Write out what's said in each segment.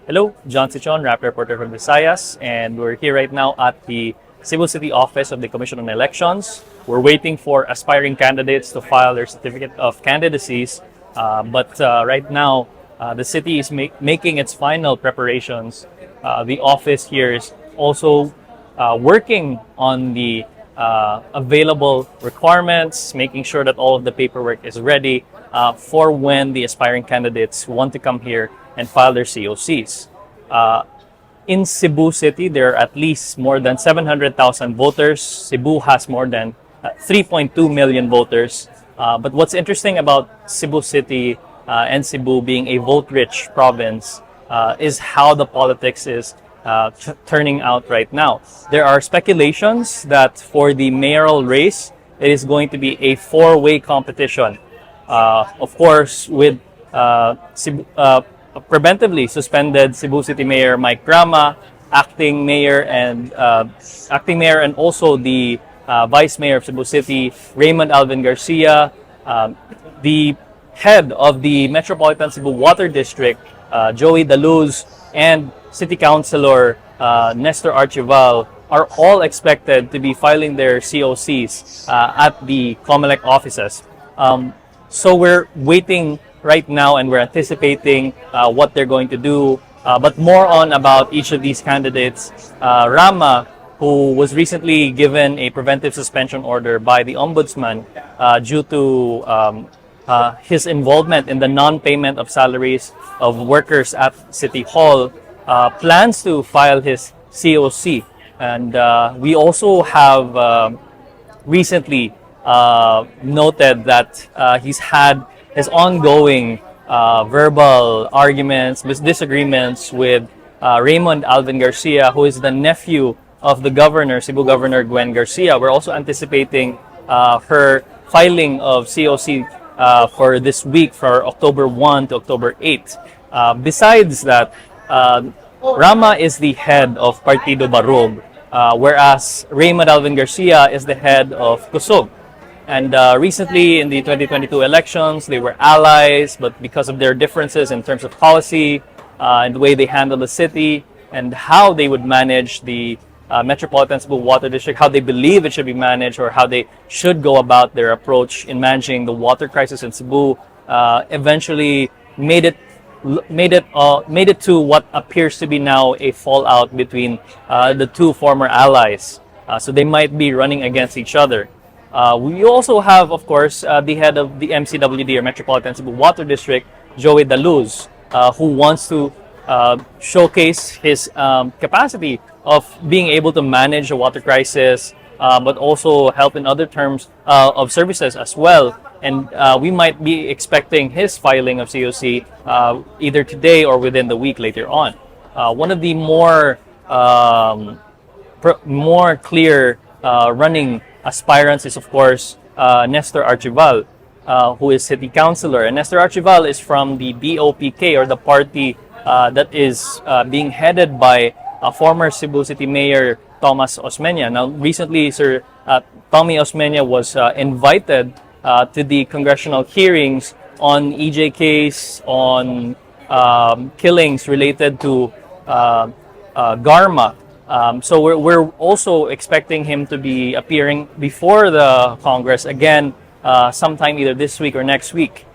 Hello, John Sitchon, Rappler reporter from Visayas, and we're here right now at the Cebu City office of the Commission on Elections. We're waiting for aspiring candidates to file their certificate of candidacies, but right now the city is making its final preparations. The office here is also working on the available requirements, making sure that all of the paperwork is ready for when the aspiring candidates want to come here and file their COCs. In Cebu City, there are at least more than 700,000 voters. Cebu has more than 3.2 million voters. But what's interesting about Cebu City and Cebu being a vote-rich province is how the politics is turning out right now. There are speculations that for the mayoral race, it is going to be a four-way competition. Of course, with preventively suspended Cebu City Mayor Mike Grama, acting mayor and also the Vice Mayor of Cebu City Raymond Alvin Garcia, the head of the Metropolitan Cebu Water District Joey Daluz, and City Councilor Nestor Archival are all expected to be filing their COCs at the COMELEC offices. So we're waiting right now and we're anticipating what they're going to do, but more on about each of these candidates. Rama, who was recently given a preventive suspension order by the Ombudsman due to his involvement in the non-payment of salaries of workers at City Hall, plans to file his COC. And we also have recently noted that he's had his ongoing verbal arguments, disagreements with Raymond Alvin Garcia, who is the nephew of the governor, Cebu Governor Gwen Garcia. We're also anticipating her filing of COC for this week, for October 1 to October 8. Besides that, Rama is the head of Partido Barog, whereas Raymond Alvin Garcia is the head of COC. And recently in the 2022 elections, they were allies, but because of their differences in terms of policy and the way they handle the city and how they would manage the Metropolitan Cebu Water District, how they believe it should be managed or how they should go about their approach in managing the water crisis in Cebu, eventually made it to what appears to be now a fallout between the two former allies. So they might be running against each other. We also have, of course, the head of the MCWD, or Metropolitan Cebu Water District, Joey Daluz, who wants to showcase his capacity of being able to manage a water crisis, but also help in other terms of services as well. And we might be expecting his filing of COC either today or within the week later on. One of the more clear running aspirants is, of course, Nestor Archival, who is city councilor. And Nestor Archival is from the BOPK, or the party that is being headed by former Cebu City Mayor Thomas Osmeña. Now, recently, Sir Tommy Osmeña was invited to the congressional hearings on EJKs, on killings related to Garma. So we're also expecting him to be appearing before the Congress again sometime either this week or next week.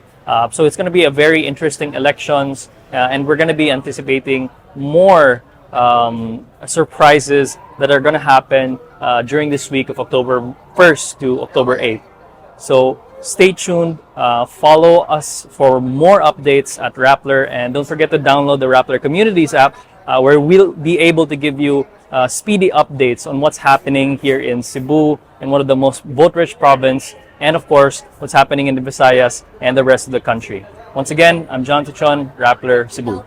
So it's going to be a very interesting elections, and we're going to be anticipating more surprises that are going to happen during this week of October 1st to October 8th. So stay tuned, follow us for more updates at Rappler, and don't forget to download the Rappler Communities app, where we'll be able to give you speedy updates on what's happening here in Cebu, in one of the most vote-rich province, and of course, what's happening in the Visayas and the rest of the country. Once again, I'm John Sitchon, Rappler, Cebu.